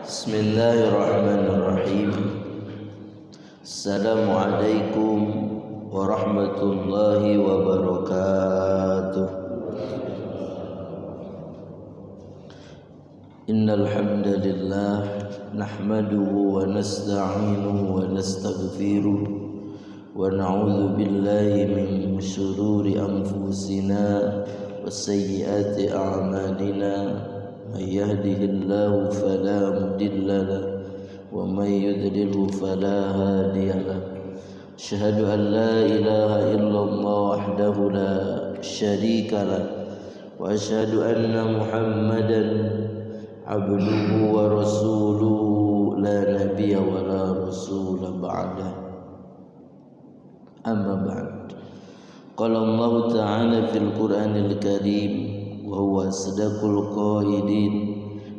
Bismillahirrahmanirrahim. Assalamualaikum warahmatullahi wabarakatuh. Innal hamdalillah nahmaduhu wa nasta'inuhu wa nastaghfiruh wa na'udzu billahi min shururi anfusina wa sayyiati a'malina. من يهده الله فلا مضل له ومن يضلل فلا هادي له أشهد أن لا إله إلا الله وحده لا شريك له وأشهد أن محمدا عبده ورسوله لا نبي ولا رسول بعده أما بعد قال الله تعالى في القرآن الكريم وهو أصدق القائلين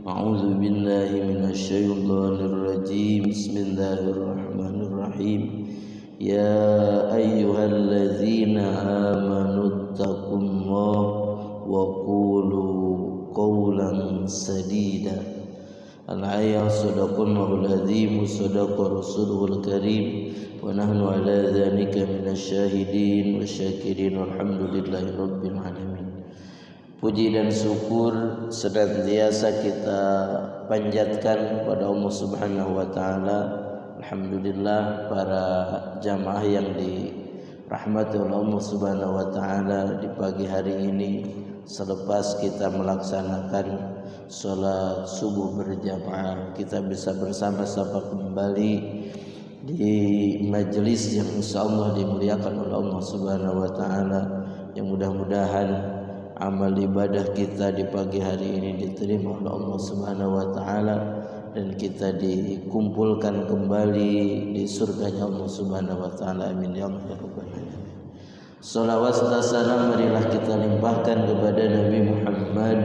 أعوذ بالله من الشيطان الرجيم بسم الله الرحمن الرحيم يا أيها الذين آمنوا اتقوا الله وقولوا قولا سديدا الآية صدق الله العظيم وصدق رسوله الكريم ونحن على ذلك من الشاهدين والشاكرين والحمد لله رب العالمين. Puji dan syukur senantiasa kita panjatkan kepada Allah Subhanahu wa taala. Alhamdulillah, para jamaah yang dirahmati oleh Allah Subhanahu wa taala, di pagi hari ini selepas kita melaksanakan salat subuh berjamaah, kita bisa bersama-sama kembali di majelis yang insyaallah dimuliakan oleh Allah Subhanahu wa taala, yang mudah-mudahan amal ibadah kita di pagi hari ini diterima oleh Allah Subhanahu wa taala dan kita dikumpulkan kembali di surganya Allah Subhanahu wa taala. Amin ya rabbal alamin. Shalawat dan salam marilah kita limpahkan kepada Nabi Muhammad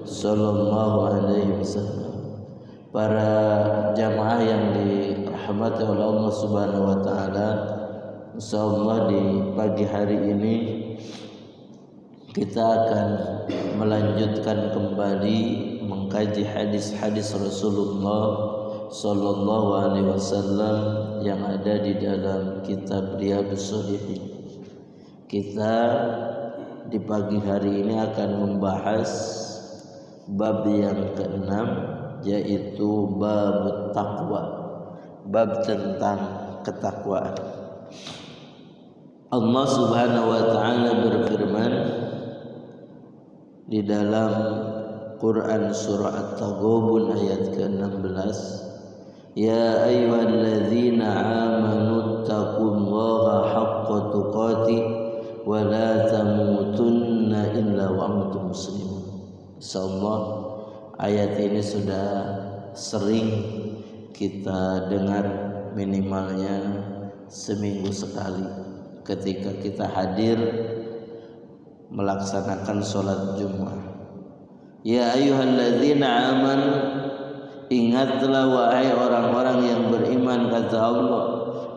sallallahu alaihi wasallam. Para jamaah yang dirahmati oleh Allah Subhanahu wa taala, insyaallah di pagi hari ini kita akan melanjutkan kembali mengkaji hadis-hadis Rasulullah sallallahu alaihi wasallam yang ada di dalam kitab Riyadhus Shalihin. Kita di pagi hari ini akan membahas bab yang ke-6, yaitu bab taqwa, bab tentang ketakwaan. Allah Subhanahu wa taala berfirman di dalam Quran surah At-Taghabun ayat ke-16, ya ayyuhalladzina amanu taqullaha haqqa tuqatih wa la tamutunna illa wa antum muslimun. Insyaallah ayat ini sudah sering kita dengar, minimalnya seminggu sekali ketika kita hadir melaksanakan sholat Jumat. Ya ayyuhalladzina amanu, ingatlah wahai orang-orang yang beriman, kata Allah,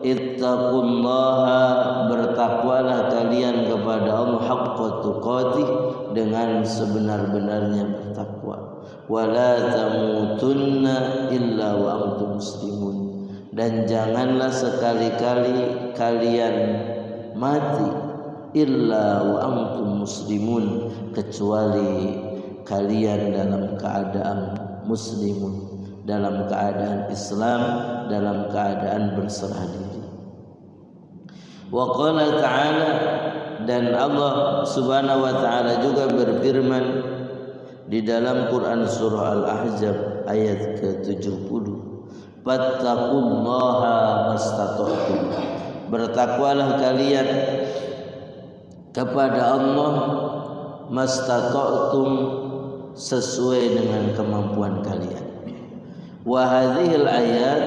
ittaqullaha, bertakwalah kalian kepada Allah, haqqa tuqatih, dengan sebenar-benarnya bertakwa, wala tamutunna illa wa antum muslimun, dan janganlah sekali-kali kalian mati illa wa antum muslimun, kecuali kalian dalam keadaan muslimun, dalam keadaan Islam, dalam keadaan berserah diri. Wa qala ta'ala, dan Allah Subhanahu wa taala juga berfirman di dalam Quran surah Al-Ahzab ayat ke-70, fattaqullaha mastata'tum, bertakwalah kalian kepada Allah mastata'tum, sesuai dengan kemampuan kalian. Wa hadhil ayat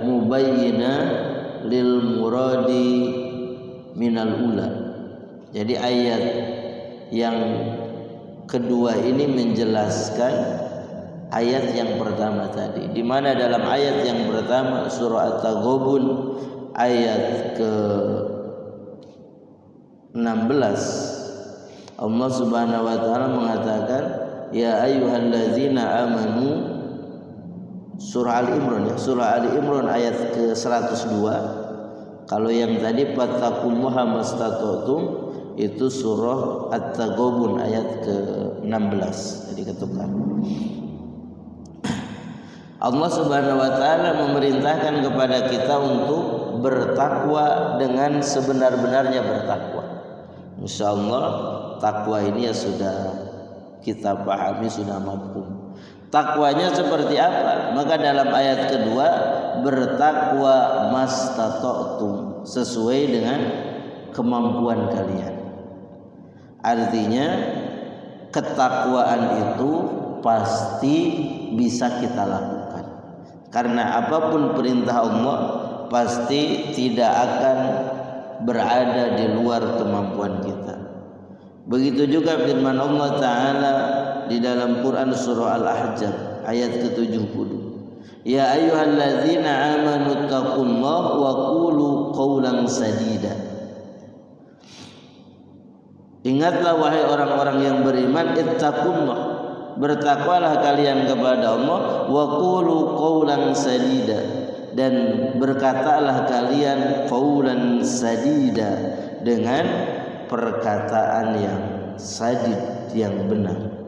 mubayyina lil muradi minal ula. Jadi ayat yang kedua ini menjelaskan ayat yang pertama tadi, di mana dalam ayat yang pertama surah At-Taghabun ayat ke 16, Allah Subhanahu wa taala mengatakan, ya ayyuhalladzina amanu surah Ali Imran ya, surah Ali Imran ayat ke-102. Kalau yang tadi fattaqullaha mastata'tum itu surah At-Taghabun ayat ke-16. Jadi ketukar. Allah Subhanahu wa taala memerintahkan kepada kita untuk bertakwa dengan sebenar-benarnya bertakwa. Insyaallah takwa ini ya sudah kita pahami, sudah mafhum. Takwanya seperti apa? Maka dalam ayat kedua, bertakwa mastata'tum, sesuai dengan kemampuan kalian. Artinya ketakwaan itu pasti bisa kita lakukan. Karena apapun perintah Allah pasti tidak akan berada di luar kemampuan kita. Begitu juga firman Allah Ta'ala di dalam Quran surah Al-Ahzab ayat ke-70. Ya ayyuhalladzina amanu taqullaha wa qulu qawlan sadida. Ingatlah wahai orang-orang yang beriman, ittaqullah, bertakwalah kalian kepada Allah, wa qulu qawlan sadida, dan berkatalah kalian qawlan sadida, dengan perkataan yang sadid, yang benar.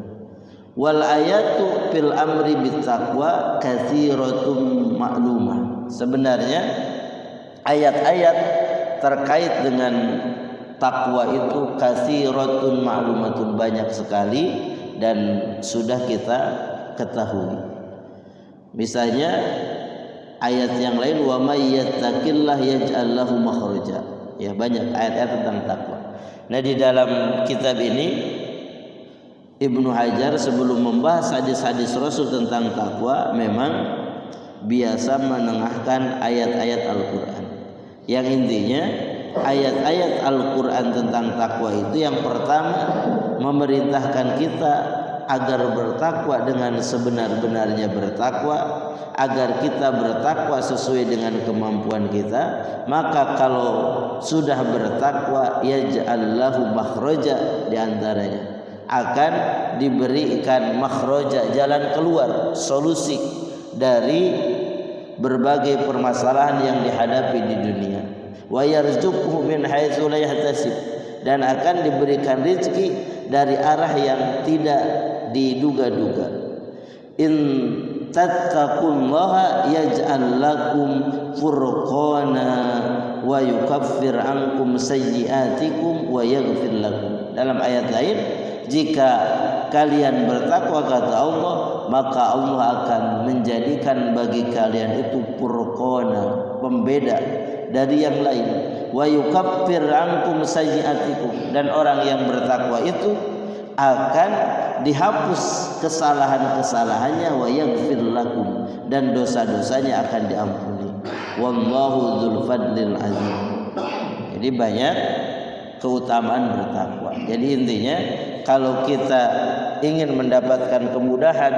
Wal ayatu fil amri bittaqwa katsiratun ma'lumah. Sebenarnya ayat-ayat terkait dengan takwa itu katsiratun ma'lumatun, banyak sekali dan sudah kita ketahui. Misalnya ayat yang lain, wa may yattaqillah yaj'al lahu makhraja. Ya, banyak ayat-ayat tentang takwa. Nah, di dalam kitab ini Ibnu Hajar sebelum membahas hadis-hadis Rasul tentang takwa memang biasa menengahkan ayat-ayat Al-Qur'an. Yang intinya ayat-ayat Al-Qur'an tentang takwa itu yang pertama memerintahkan kita agar bertakwa dengan sebenar-benarnya bertakwa, agar kita bertakwa sesuai dengan kemampuan kita. Maka kalau sudah bertakwa, yaj'al lahu makhraja, di antaranya akan diberikan makhraja, jalan keluar, solusi dari berbagai permasalahan yang dihadapi di dunia. Wa yarzuqhu min haitsu la yahtasib, dan akan diberikan rezeki dari arah yang tidak diduga-duga. In tattaqullaha yaj'al lakum furqana wa yukaffir ankum sayyi'atikum wa yaghfir lakum. Dalam ayat lain, jika kalian bertakwa kata Allah, maka Allah akan menjadikan bagi kalian itu furqana, pembeda dari yang lain. Wa yukaffir ankum sayyi'atikum, dan orang yang bertakwa itu akan dihapus kesalahan-kesalahannya, wa yaghfir lakum, dan dosa-dosanya akan diampuni. Wallahu dzul fadlil azim. Jadi banyak keutamaan bertakwa. Jadi intinya kalau kita ingin mendapatkan kemudahan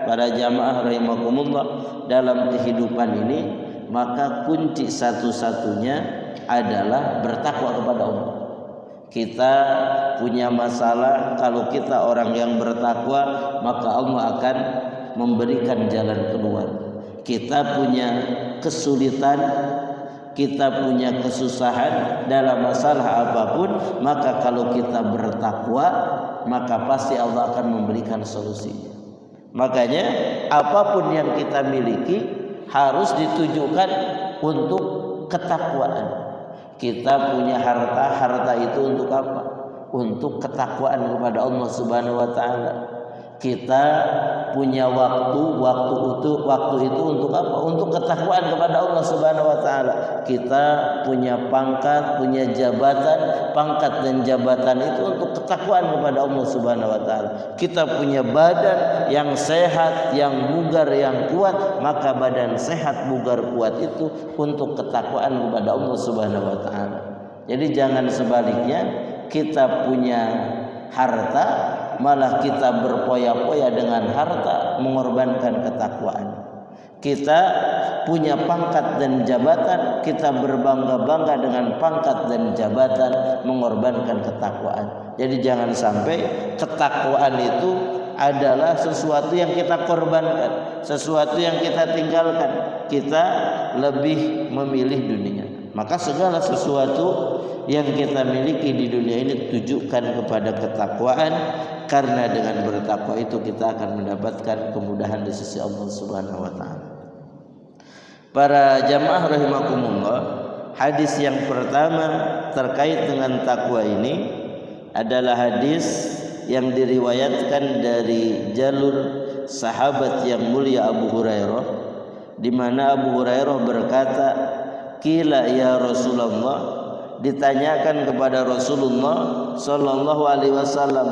para jamaah rahimakumullah dalam kehidupan ini, maka kunci satu-satunya adalah bertakwa kepada Allah. Kita punya masalah, kalau kita orang yang bertakwa, maka Allah akan memberikan jalan keluar. Kita punya kesulitan, kita punya kesusahan dalam masalah apapun, maka kalau kita bertakwa, maka pasti Allah akan memberikan solusinya. Makanya apapun yang kita miliki harus ditujukan untuk ketakwaan. Kita punya harta, harta itu untuk apa? Untuk ketakwaan kepada Allah Subhanahu wa taala. Kita punya waktu itu untuk apa? Untuk ketakwaan kepada Allah Subhanahu wa taala. Kita punya pangkat, punya jabatan, pangkat dan jabatan itu untuk ketakwaan kepada Allah Subhanahu wa taala. Kita punya badan yang sehat, yang bugar, yang kuat, maka badan sehat, bugar, kuat itu untuk ketakwaan kepada Allah Subhanahu wa taala. Jadi jangan sebaliknya, kita punya harta malah kita berpoya-poya dengan harta, mengorbankan ketakwaan. Kita punya pangkat dan jabatan, kita berbangga-bangga dengan pangkat dan jabatan, mengorbankan ketakwaan. Jadi jangan sampai ketakwaan itu adalah sesuatu yang kita korbankan, sesuatu yang kita tinggalkan. Kita lebih memilih dunia. Maka segala sesuatu yang kita miliki di dunia ini tujukan kepada ketakwaan, karena dengan bertakwa itu kita akan mendapatkan kemudahan di sisi Allah Subhanahu wa taala. Para jamaah rahimakumullah, hadis yang pertama terkait dengan takwa ini adalah hadis yang diriwayatkan dari jalur sahabat yang mulia Abu Hurairah, di mana Abu Hurairah berkata, "Qila ya Rasulullah," ditanyakan kepada Rasulullah sallallahu alaihi wasallam,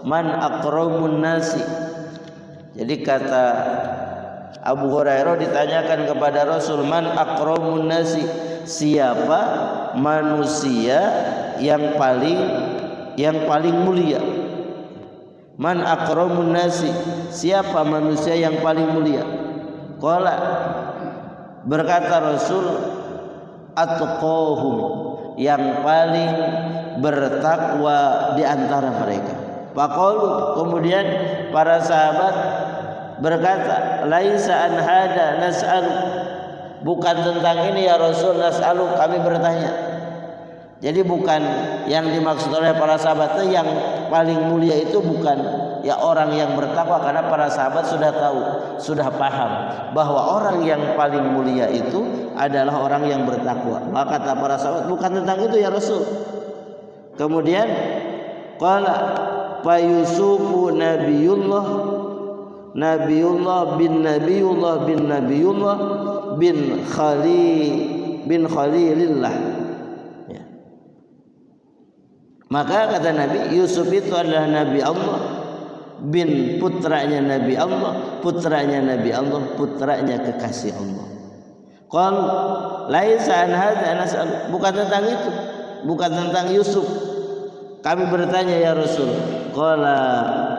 "Man akramun nasi?" Jadi kata Abu Hurairah ditanyakan kepada Rasul, "Man akramun nasi?" Siapa manusia yang paling mulia? Man akramun nasi, siapa manusia yang paling mulia? Qala, berkata Rasul, atqahum, yang paling bertakwa di antara mereka. Faqalu, kemudian para sahabat berkata, laisa an hada nas'alu, bukan tentang ini ya Rasul, nas'alu, kami bertanya. Jadi bukan yang dimaksud oleh para sahabat itu yang paling mulia itu bukan ya orang yang bertakwa, karena para sahabat sudah tahu, sudah paham bahwa orang yang paling mulia itu adalah orang yang bertakwa. Maka kata para sahabat, bukan tentang itu ya Rasul. Kemudian qala fa Yusufu nabiyullah bin Khalilillah. Ya. Maka kata Nabi, Yusuf itu adalah Nabi Allah, bin putranya Nabi Allah, putranya Nabi Allah, putranya kekasih Allah. Qalu laisa an hadza nas'al, bukan tentang itu, bukan tentang Yusuf. Kami bertanya ya Rasul. Qala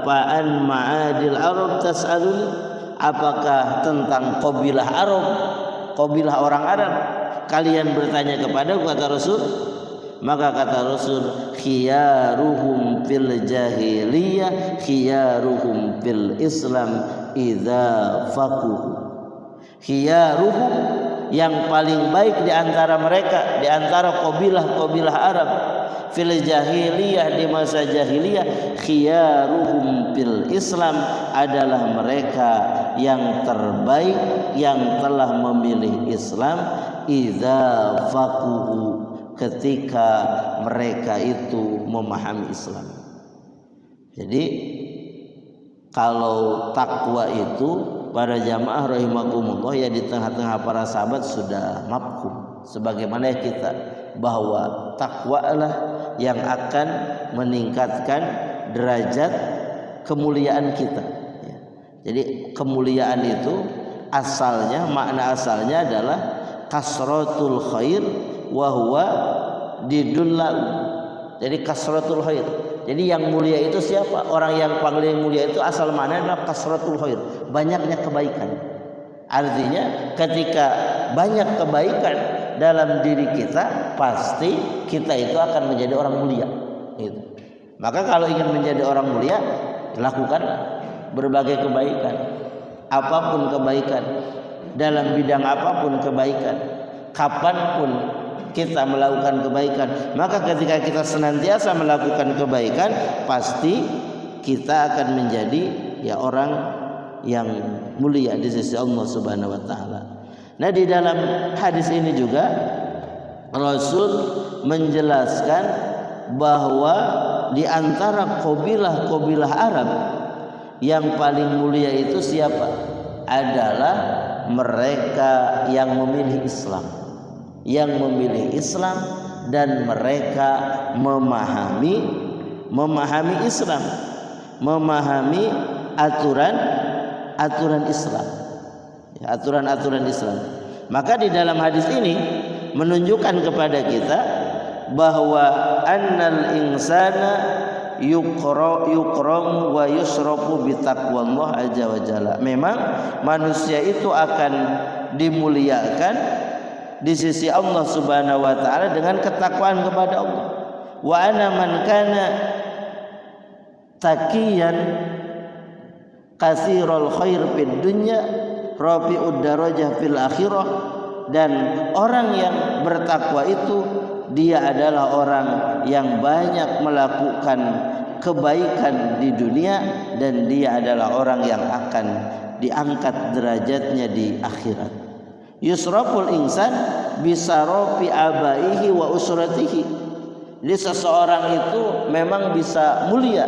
fa an ma'adil Arab tas'alun, apakah tentang qabilah Arab, qabilah orang Arab kalian bertanya kepada, kata Rasul. Maka kata Rasul, khiyaruhum fil jahiliyah khiyaruhum fil Islam idza faqahu. Khiyaruhum, yang paling baik di antara mereka, di antara qabilah Arab, fil jahiliyah, di masa jahiliyah, khiyaruhum fil Islam, adalah mereka yang terbaik yang telah memilih Islam, idza faqahu, ketika mereka itu memahami Islam. Jadi kalau takwa itu para jamaah rahimakumullah, ya di tengah-tengah para sahabat sudah mafhum sebagaimana kita, bahwa takwa lah yang akan meningkatkan derajat kemuliaan kita. Jadi kemuliaan itu asalnya, makna asalnya adalah kasratul khair wa huwa didullah. Jadi kasratul khair. Jadi yang mulia itu siapa? Orang yang paling mulia itu asal maknanya adalah kasratul khair, banyaknya kebaikan. Artinya ketika banyak kebaikan dalam diri kita, pasti kita itu akan menjadi orang mulia. Gitu. Maka kalau ingin menjadi orang mulia, lakukan berbagai kebaikan, apapun kebaikan, dalam bidang apapun kebaikan, kapanpun kita melakukan kebaikan. Maka ketika kita senantiasa melakukan kebaikan, pasti kita akan menjadi ya orang yang mulia di sisi Allah Subhanahu wa taala. Nah, di dalam hadis ini juga Rasul menjelaskan bahwa di antara qabilah Arab yang paling mulia itu siapa? Adalah mereka yang memilih Islam, yang memilih Islam dan mereka memahami Islam, memahami aturan Islam, aturan Islam. Maka di dalam hadis ini menunjukkan kepada kita bahwa annal insana yukramu wa yusrafu bi taqwallah azza wa jalla. Memang manusia itu akan dimuliakan di sisi Allah Subhanahu wa taala dengan ketakwaan kepada Allah. Wa ana man kana taqiyan katsirul khair fid dunya rafi'ud darajah fil akhirah. Dan orang yang bertakwa itu dia adalah orang yang banyak melakukan kebaikan di dunia, dan dia adalah orang yang akan diangkat derajatnya di akhirat. Yusraful insan bisarafi abaihi wa usratihi. Jadi seseorang itu memang bisa mulia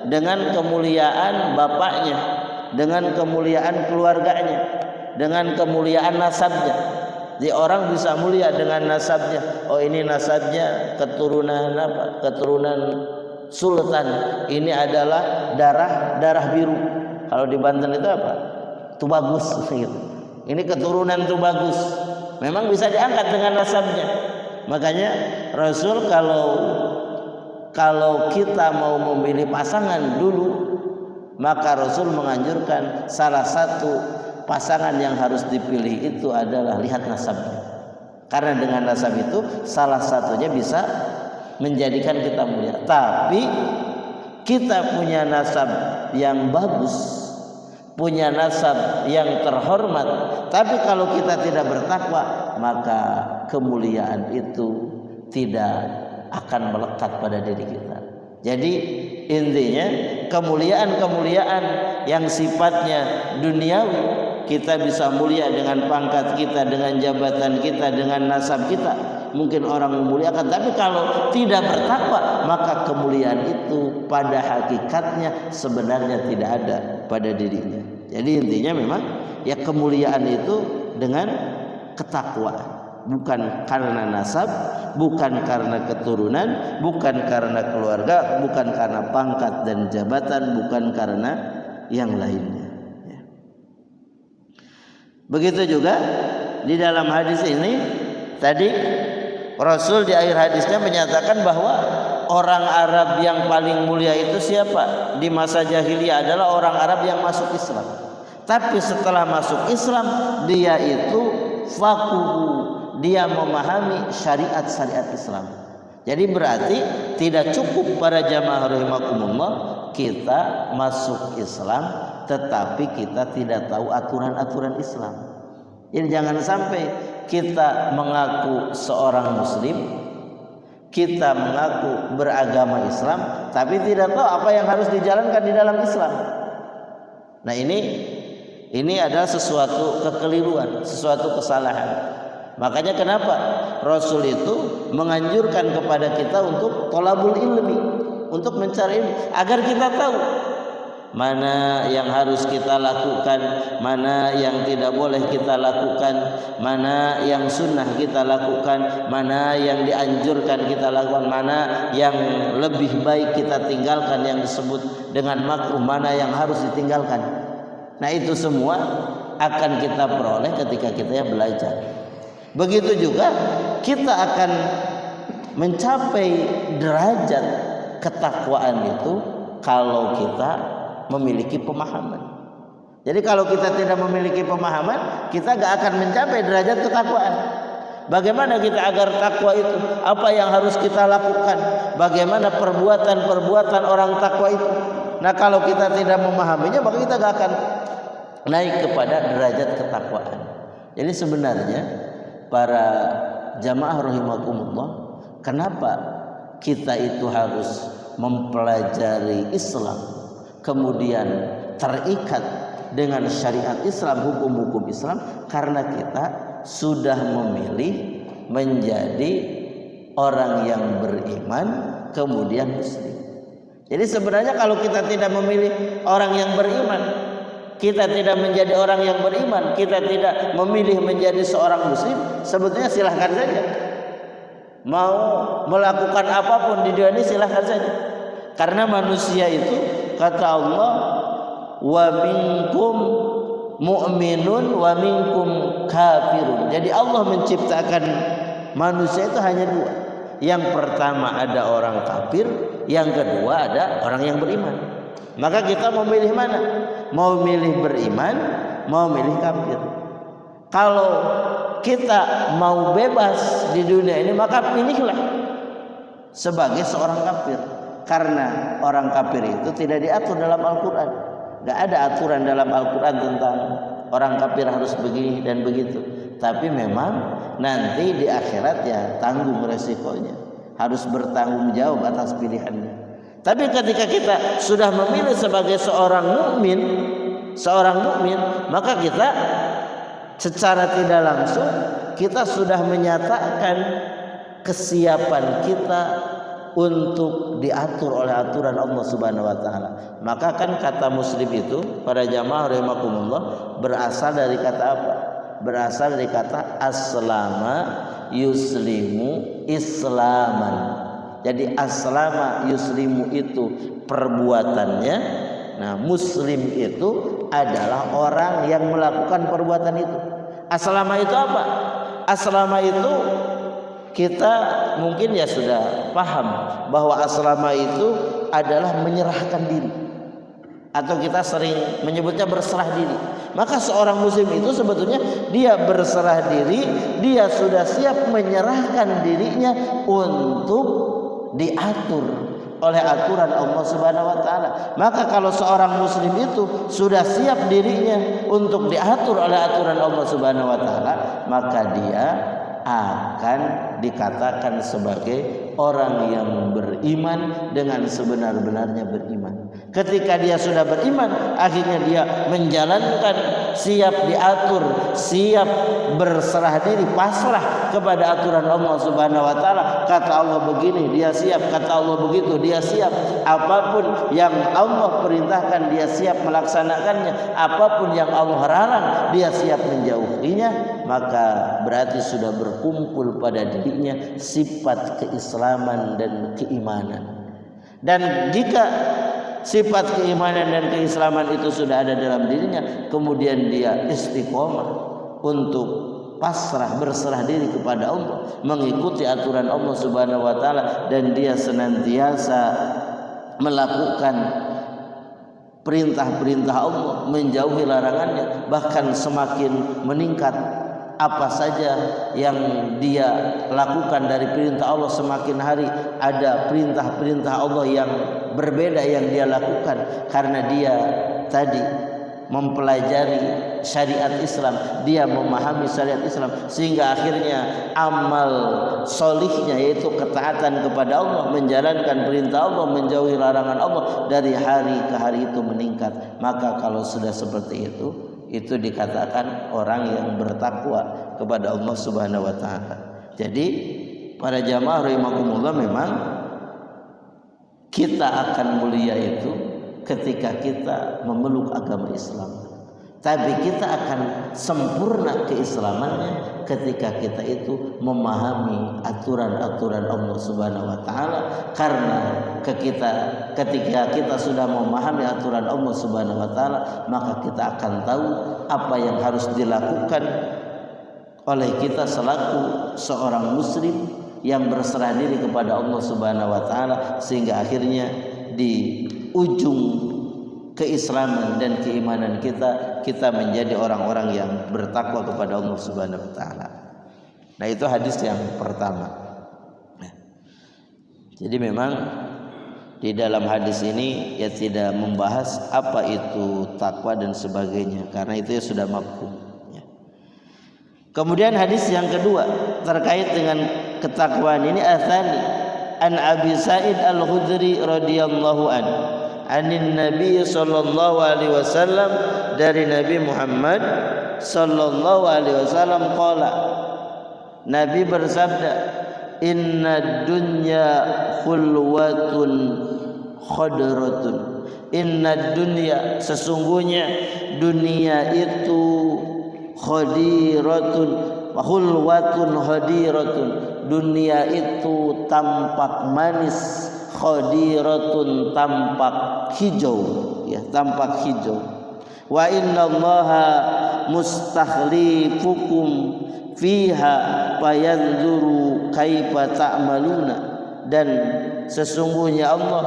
dengan kemuliaan bapaknya, dengan kemuliaan keluarganya, dengan kemuliaan nasabnya. Jadi orang bisa mulia dengan nasabnya. Oh, ini nasabnya keturunan apa? Keturunan sultan. Ini adalah darah biru. Kalau di Banten itu apa? Tubagus gitu. Ini keturunan Tubagus. Memang bisa diangkat dengan nasabnya. Makanya Rasul kalau kita mau memilih pasangan dulu, maka Rasul menganjurkan salah satu pasangan yang harus dipilih itu adalah lihat nasabnya. Karena dengan nasab itu salah satunya bisa menjadikan kita mulia. Tapi kita punya nasab yang bagus, punya nasab yang terhormat, tapi kalau kita tidak bertakwa, maka kemuliaan itu tidak akan melekat pada diri kita. Jadi intinya kemuliaan-kemuliaan yang sifatnya duniawi, kita bisa mulia dengan pangkat kita, dengan jabatan kita, dengan nasab kita. Mungkin orang memuliakan, tapi kalau tidak bertakwa, maka kemuliaan itu pada hakikatnya sebenarnya tidak ada pada dirinya. Jadi intinya memang ya kemuliaan itu dengan ketakwaan, bukan karena nasab, bukan karena keturunan, bukan karena keluarga, bukan karena pangkat dan jabatan, bukan karena yang lainnya. Begitu juga di dalam hadis ini tadi Rasul di akhir hadisnya menyatakan bahwa orang Arab yang paling mulia itu siapa? Di masa jahiliyah adalah orang Arab yang masuk Islam. Tapi setelah masuk Islam, dia itu faquhu, dia memahami syariat-syariat Islam. Jadi berarti tidak cukup para jamaah rahimakumullah kita masuk Islam tetapi kita tidak tahu aturan-aturan Islam. Jadi jangan sampai kita mengaku seorang muslim, kita mengaku beragama Islam, tapi tidak tahu apa yang harus dijalankan di dalam Islam. Nah ini adalah sesuatu kekeliruan, sesuatu kesalahan. Makanya kenapa Rasul itu menganjurkan kepada kita untuk thalabul ilmi, untuk mencari ilmu, agar kita tahu mana yang harus kita lakukan, mana yang tidak boleh kita lakukan, mana yang sunnah kita lakukan, mana yang dianjurkan kita lakukan, mana yang lebih baik kita tinggalkan yang disebut dengan makruh, mana yang harus ditinggalkan. Nah itu semua akan kita peroleh ketika kita belajar. Begitu juga kita akan mencapai derajat ketakwaan itu kalau kita memiliki pemahaman. Jadi kalau kita tidak memiliki pemahaman, kita gak akan mencapai derajat ketakwaan. Bagaimana kita agar takwa itu? Apa yang harus kita lakukan? Bagaimana perbuatan-perbuatan orang takwa itu? Nah kalau kita tidak memahaminya, maka kita gak akan naik kepada derajat ketakwaan. Jadi sebenarnya para jamaah rahimakumullah, kenapa kita itu harus mempelajari Islam, kemudian terikat dengan syariat Islam, hukum-hukum Islam? Karena kita sudah memilih menjadi orang yang beriman kemudian muslim. Jadi sebenarnya kalau kita tidak memilih orang yang beriman, kita tidak menjadi orang yang beriman, kita tidak memilih menjadi seorang muslim, sebetulnya silahkan saja. Mau melakukan apapun di dunia ini silahkan saja. Karena manusia itu, kata Allah, wa minkum mu'minun wa minkum kafirun. Jadi Allah menciptakan manusia itu hanya dua. Yang pertama ada orang kafir, yang kedua ada orang yang beriman. Maka kita mau milih mana? Mau milih beriman, mau milih kafir. Kalau kita mau bebas di dunia ini, maka pilihlah sebagai seorang kafir. Karena orang kafir itu tidak diatur dalam Al-Quran. Nggak ada aturan dalam Al-Quran tentang orang kafir harus begini dan begitu. Tapi memang nanti di akhirat ya tanggung resikonya, harus bertanggung jawab atas pilihannya. Tapi ketika kita sudah memilih sebagai seorang mukmin, maka kita secara tidak langsung kita sudah menyatakan kesiapan kita untuk diatur oleh aturan Allah Subhanahu wa taala. Maka kan kata muslim itu para jamaah rahimakumullah berasal dari kata apa? Berasal dari kata aslama yuslimu islaman. Jadi aslama yuslimu itu perbuatannya. Nah, muslim itu adalah orang yang melakukan perbuatan itu. Aslama itu apa? Aslama itu kita mungkin ya sudah paham bahwa aslama itu adalah menyerahkan diri, atau kita sering menyebutnya berserah diri. Maka seorang muslim itu sebetulnya dia berserah diri, dia sudah siap menyerahkan dirinya untuk diatur oleh aturan Allah Subhanahu wa taala. Maka kalau seorang muslim itu sudah siap dirinya untuk diatur oleh aturan Allah Subhanahu wa taala, maka dia akan dikatakan sebagai orang yang beriman dengan sebenar-benarnya beriman. Ketika dia sudah beriman, akhirnya dia menjalankan, siap diatur, siap berserah diri, pasrah kepada aturan Allah Subhanahu wa taala. Kata Allah begini, dia siap. Kata Allah begitu, dia siap. Apapun yang Allah perintahkan, dia siap melaksanakannya. Apapun yang Allah larang, dia siap menjauhinya. Maka berarti sudah berkumpul pada dirinya sifat keislaman dan keimanan. Dan jika sifat keimanan dan keislaman itu sudah ada dalam dirinya, kemudian dia istiqomah untuk pasrah, berserah diri kepada Allah, mengikuti aturan Allah Subhanahu wa taala, dan dia senantiasa melakukan perintah-perintah Allah, menjauhi larangannya, bahkan semakin meningkat apa saja yang dia lakukan dari perintah Allah. Semakin hari ada perintah-perintah Allah yang berbeda yang dia lakukan, karena dia tadi mempelajari syariat Islam, dia memahami syariat Islam, sehingga akhirnya amal solihnya yaitu ketaatan kepada Allah, menjalankan perintah Allah, menjauhi larangan Allah, dari hari ke hari itu meningkat. Maka kalau sudah seperti itu dikatakan orang yang bertakwa kepada Allah Subhanahu wa taala. Jadi para jamaah rahimakumullah, memang kita akan mulia itu ketika kita memeluk agama Islam. Tapi kita akan sempurna keislamannya ketika kita itu memahami aturan-aturan Allah Subhanahu wa taala. Karena ketika kita sudah memahami aturan Allah Subhanahu wa taala, maka kita akan tahu apa yang harus dilakukan oleh kita selaku seorang muslim yang berserah diri kepada Allah Subhanahu wa taala, sehingga akhirnya di ujung keislaman dan keimanan kita menjadi orang-orang yang bertakwa kepada Allah Subhanahu wa taala. Nah, itu hadis yang pertama. Jadi memang di dalam hadis ini ya tidak membahas apa itu takwa dan sebagainya, karena itu ya sudah mafhum. Kemudian hadis yang kedua terkait dengan ketakwaan ini, atsani an Abi Sa'id Al-Khudri radhiyallahu anhu anin Nabi sallallahu alaihi wasallam, dari Nabi Muhammad sallallahu alaihi wasallam qala, Nabi bersabda, inna dunya khulwatun khadratun. Inna dunya, sesungguhnya dunia itu khadiratun, khulwatun khadiratun, dunia itu tampak manis, khadiratun tampak hijau, ya, tampak hijau. Wa innallaha mustakhlifukum fiha fayanzuru kaifa ta'maluna, dan sesungguhnya Allah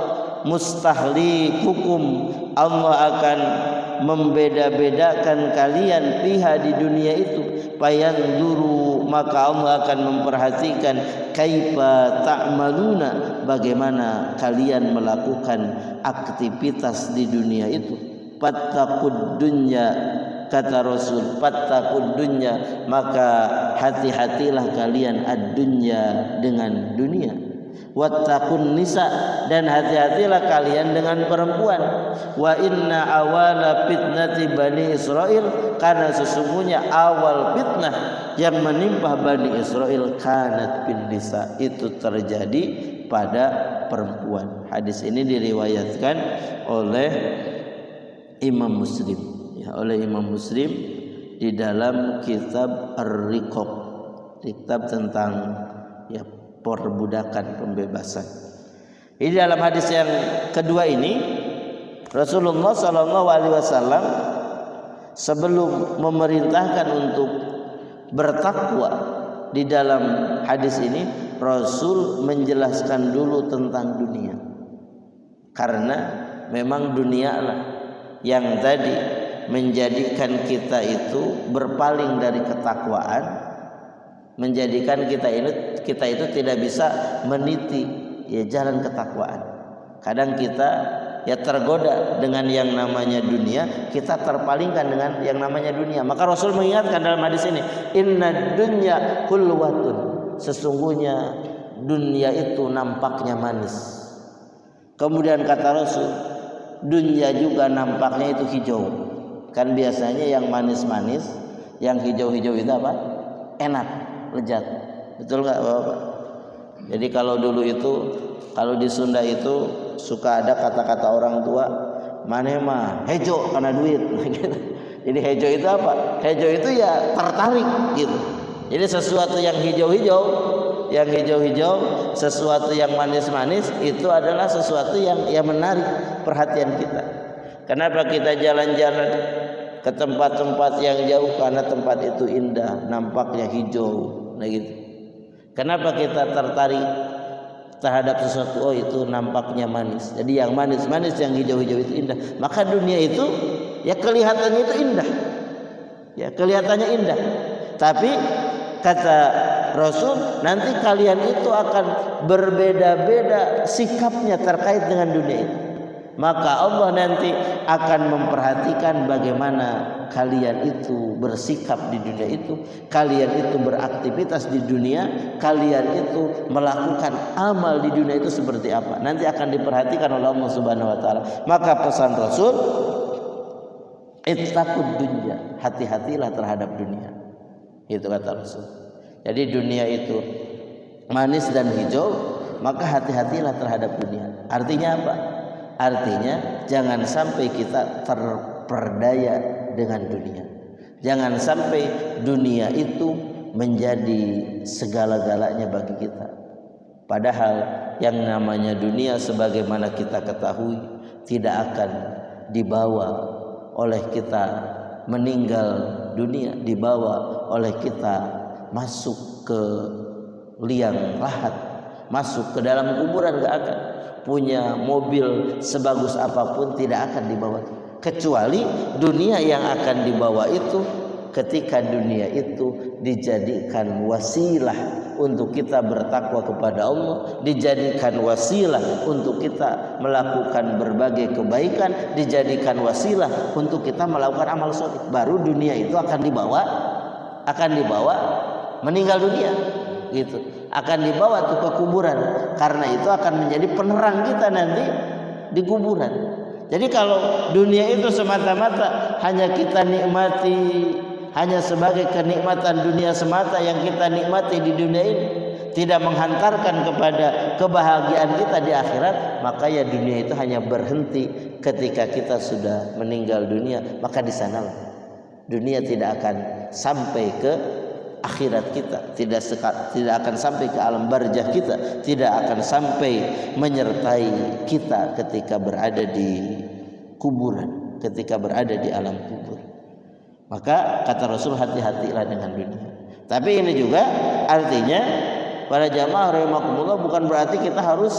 mustakhlifukum, Allah akan membeda-bedakan kalian fiha, di dunia itu, fayanzuru, maka Allah akan memperhatikan kaifa ta'maluna, bagaimana kalian melakukan aktivitas di dunia itu. fattaqud dunya, kata Rasul, fattaqud dunya, maka hati-hatilah kalian ad-dunya dengan dunia. Wattaqun nisa, dan hati-hatilah kalian dengan perempuan. Wa inna awala fitnati Bani Israel, karena sesungguhnya awal fitnah yang menimpa Bani Israel kanat bin nisa, itu terjadi pada perempuan. Hadis ini diriwayatkan oleh Imam Muslim, ya, oleh Imam Muslim di dalam kitab Ar-Riqaq, kitab tentang ya perbudakan, pembebasan. Di dalam hadis yang kedua ini, Rasulullah SAW sebelum memerintahkan untuk bertakwa, di dalam hadis ini Rasul menjelaskan dulu tentang dunia, karena memang dunia lah yang tadi menjadikan kita itu berpaling dari ketakwaan, menjadikan kita itu tidak bisa meniti ya jalan ketakwaan. Kadang kita ya tergoda dengan yang namanya dunia, kita terpalingkan dengan yang namanya dunia. Maka Rasul mengingatkan dalam hadis ini, inna dunya hulwatun, sesungguhnya dunia itu nampaknya manis. Kemudian kata Rasul, dunia juga nampaknya itu hijau. Kan biasanya yang manis-manis, yang hijau-hijau itu apa? Enak, lezat. Betul nggak Bapak? Jadi kalau dulu itu, kalau di Sunda itu suka ada kata-kata orang tua, maneh mah hejo karena duit. Jadi hejo itu apa? Hejo itu ya tertarik gitu. Jadi sesuatu yang hijau-hijau, sesuatu yang manis-manis, itu adalah sesuatu yang menarik perhatian kita. Kenapa kita jalan-jalan ke tempat-tempat yang jauh? Karena tempat itu indah, nampaknya hijau, nah gitu. Kenapa kita tertarik terhadap sesuatu? Oh, itu nampaknya manis. Jadi yang manis-manis, yang hijau-hijau itu indah. Maka dunia itu ya kelihatannya itu indah, ya kelihatannya indah. Tapi kata Rasul, nanti kalian itu akan berbeda-beda sikapnya terkait dengan dunia itu. Maka Allah nanti akan memperhatikan bagaimana kalian itu bersikap di dunia itu, kalian itu beraktivitas di dunia, kalian itu melakukan amal di dunia itu seperti apa. Nanti akan diperhatikan oleh Allah Subhanahu wa taala. Maka pesan Rasul, ittaqud dunya, hati-hatilah terhadap dunia. Itu kata Rasul. Jadi dunia itu manis dan hijau, maka hati-hatilah terhadap dunia. Artinya apa? Artinya jangan sampai kita terperdaya dengan dunia. Jangan sampai dunia itu menjadi segala-galanya bagi kita. Padahal yang namanya dunia sebagaimana kita ketahui tidak akan dibawa oleh kita meninggal dunia, dibawa oleh kita masuk ke liang lahat, masuk ke dalam kuburan, gak akan. Punya mobil sebagus apapun tidak akan dibawa, kecuali dunia yang akan dibawa itu ketika dunia itu dijadikan wasilah untuk kita bertakwa kepada Allah, dijadikan wasilah untuk kita melakukan berbagai kebaikan, dijadikan wasilah untuk kita melakukan amal sholeh, baru dunia itu akan dibawa meninggal dunia gitu, akan dibawa tuh ke kuburan, karena itu akan menjadi penerang kita nanti di kuburan. Jadi kalau dunia itu semata-mata hanya kita nikmati, hanya sebagai kenikmatan dunia semata yang kita nikmati di dunia ini, tidak menghantarkan kepada kebahagiaan kita di akhirat, maka ya dunia itu hanya berhenti ketika kita sudah meninggal dunia. Maka di sanalah dunia tidak akan sampai ke akhirat kita, tidak akan sampai ke alam barzakh kita, tidak akan sampai menyertai kita ketika berada di kuburan, ketika berada di alam kubur. Maka kata Rasul, hati-hatilah dengan dunia. Tapi ini juga artinya para jamaah rahimakumullah, bukan berarti kita harus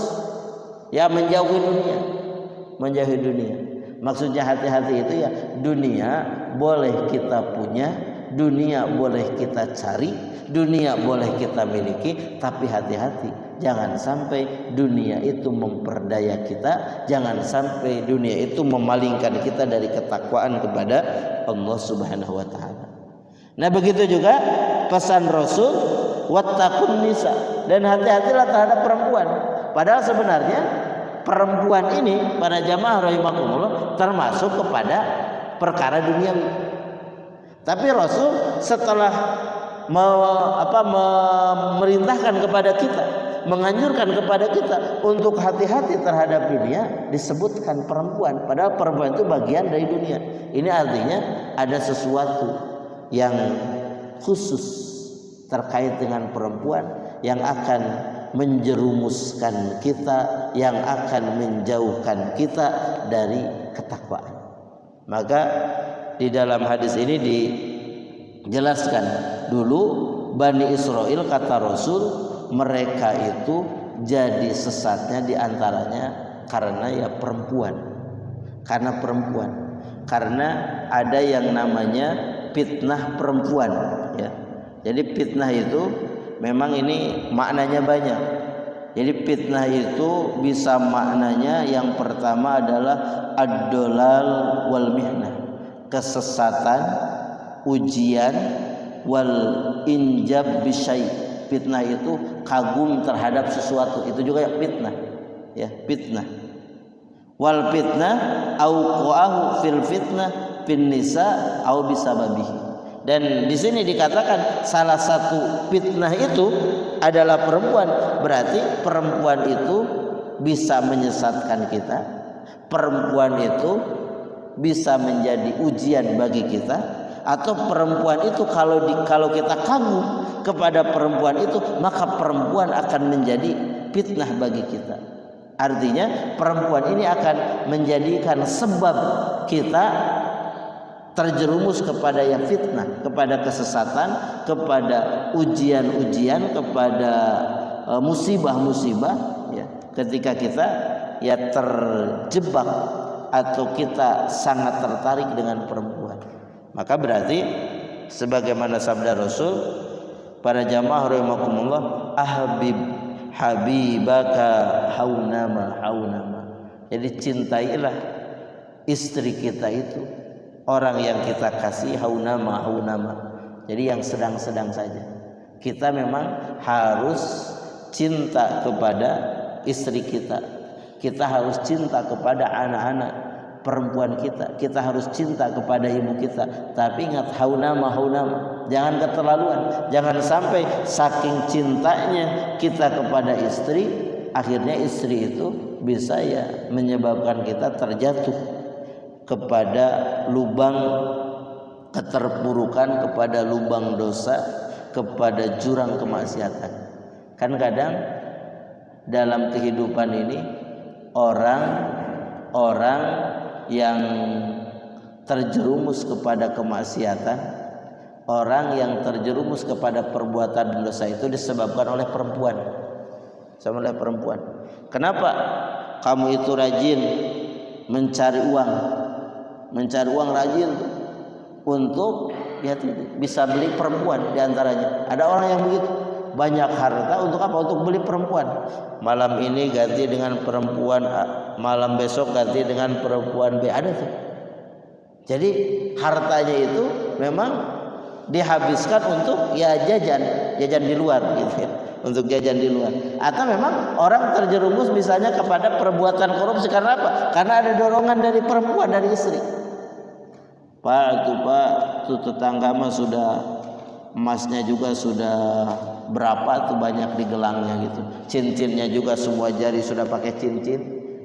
ya menjauhi dunia. Maksudnya hati-hati itu ya dunia boleh kita punya, dunia boleh kita cari, dunia boleh kita miliki, tapi hati-hati, jangan sampai dunia itu memperdaya kita, jangan sampai dunia itu memalingkan kita dari ketakwaan kepada Allah Subhanahu wa taala. Nah, begitu juga pesan Rasul, wattaqun nisa, dan hati-hatilah terhadap perempuan. Padahal sebenarnya perempuan ini para jamaah rahimakumullah termasuk kepada perkara duniawi. Tapi Rasul setelah memerintahkan kepada kita, menganjurkan kepada kita untuk hati-hati terhadap dunia, disebutkan perempuan. Padahal perempuan itu bagian dari dunia. Ini artinya ada sesuatu yang khusus terkait dengan perempuan yang akan menjerumuskan kita, yang akan menjauhkan kita dari ketakwaan. Maka di dalam hadis ini dijelaskan dulu Bani Israel, kata Rasul, mereka itu jadi sesatnya diantaranya karena ya perempuan, karena ada yang namanya fitnah perempuan, ya. Jadi fitnah itu memang ini maknanya banyak. Jadi fitnah itu bisa maknanya yang pertama adalah ad-dolal wal mihnah, kesesatan, ujian, wal injab bisyai. Fitnah itu kagum terhadap sesuatu, itu juga fitnah, ya, fitnah. Wal fitnah au qa'ahu fil fitnah bin nisa au bisababihi. Dan di sini dikatakan salah satu fitnah itu adalah perempuan. Berarti perempuan itu bisa menyesatkan kita. Perempuan itu bisa menjadi ujian bagi kita, atau perempuan itu kalau kita kagum kepada perempuan itu, maka perempuan akan menjadi fitnah bagi kita. Artinya perempuan ini akan menjadikan sebab kita terjerumus kepada yang fitnah, kepada kesesatan, kepada ujian-ujian, kepada musibah-musibah, ya. Ketika kita ya terjebak atau kita sangat tertarik dengan perempuan, maka berarti sebagaimana sabda Rasul, para jamaah rahimakumullah, habibaka haunama. Jadi cintailah istri kita itu, orang yang kita kasih, haunama. Jadi yang sedang-sedang saja. Kita memang harus cinta kepada istri kita. Kita harus cinta kepada anak-anak perempuan kita. Kita harus cinta kepada ibu kita. Tapi ingat, haunama. Jangan keterlaluan. Jangan sampai saking cintanya kita kepada istri, akhirnya istri itu bisa ya menyebabkan kita terjatuh kepada lubang keterpurukan, kepada lubang dosa, kepada jurang kemaksiatan. Kan kadang dalam kehidupan ini orang yang terjerumus kepada kemaksiatan, orang yang terjerumus kepada perbuatan dosa itu disebabkan oleh perempuan. Kenapa kamu itu rajin mencari uang rajin untuk ya bisa beli perempuan diantaranya. Ada orang yang begitu, banyak harta untuk apa? Untuk beli perempuan. Malam ini ganti dengan perempuan A, malam besok ganti dengan perempuan B. Ada tuh. Jadi hartanya itu memang dihabiskan untuk ya jajan di luar gitu ya. Untuk jajan di luar. Atau memang orang terjerumus misalnya kepada perbuatan korupsi karena apa? Karena ada dorongan dari perempuan, dari istri. Pak, tuh tetangga mah sudah emasnya juga sudah berapa tuh banyak di gelangnya gitu. Cincinnya juga semua jari sudah pakai cincin.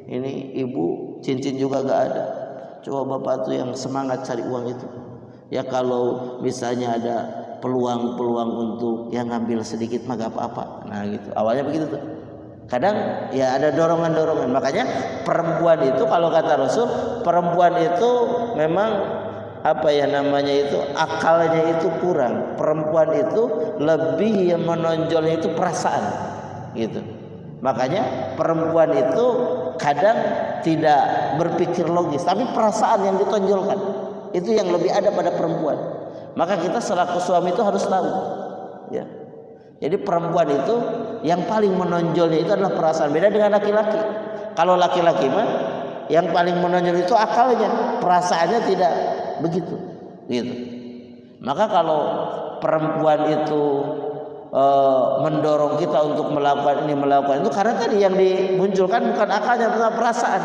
Ini ibu cincin juga gak ada. Coba bapak tuh yang semangat cari uang itu. Ya kalau misalnya ada peluang untuk yang ngambil sedikit mah gak apa-apa. Nah gitu. Awalnya begitu tuh. Kadang ya ada dorongan. Makanya perempuan itu kalau kata Rasul, perempuan itu memang akalnya itu kurang. Perempuan itu lebih yang menonjolnya itu perasaan gitu. Makanya perempuan itu kadang tidak berpikir logis, tapi perasaan yang ditonjolkan itu yang lebih ada pada perempuan. Maka kita selaku suami itu harus tahu, ya. Jadi perempuan itu yang paling menonjolnya itu adalah perasaan. Beda dengan laki-laki. Kalau laki-laki mah yang paling menonjol itu akalnya, perasaannya tidak begitu, gitu. Maka kalau perempuan itu mendorong kita untuk melakukan ini melakukan itu, karena tadi yang dimunculkan bukan akalnya, tetapi perasaan.